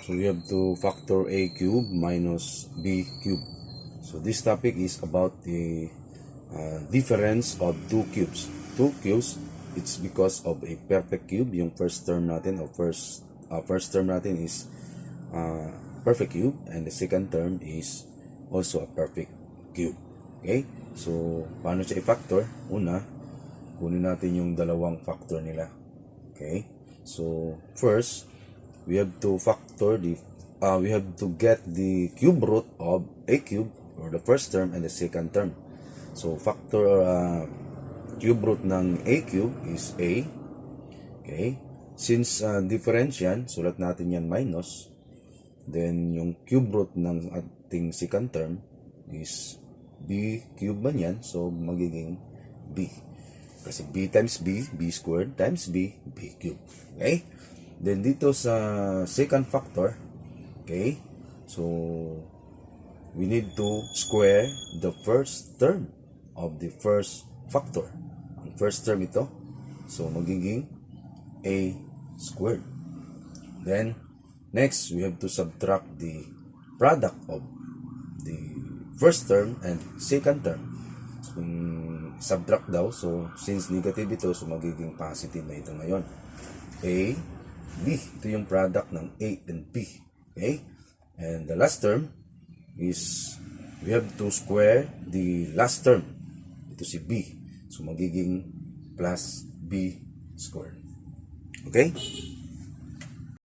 So we have to factor a cube minus b cube. So this topic is about the difference of two cubes. Two cubes, it's because of a perfect cube. Yung first term natin or first term natin is perfect cube, and the second term is also a perfect cube. Okay? So paano siya i-factor? Una, kunin natin yung dalawang factor nila. Okay? So first, we have to factor we have to get the cube root of a cube, or the first term and the second term. So factor cube root ng a cube is a. Okay? Since difference yan, sulat natin yan minus. Then yung cube root ng ating second term is b cube man yan, so magiging b. Kasi b times b, b squared times b, b cube. Okay? Then dito sa second factor, okay, so we need to square the first term of the first factor. Ang first term ito, so magiging a squared. Then next, we have to subtract the product of the first term and second term. So kung subtract daw, so since negative ito, so magiging positive na ito ngayon. A, B. Ito yung product ng A and B. Okay? And the last term is we have to square the last term. Ito si B. So magiging plus B squared. Okay?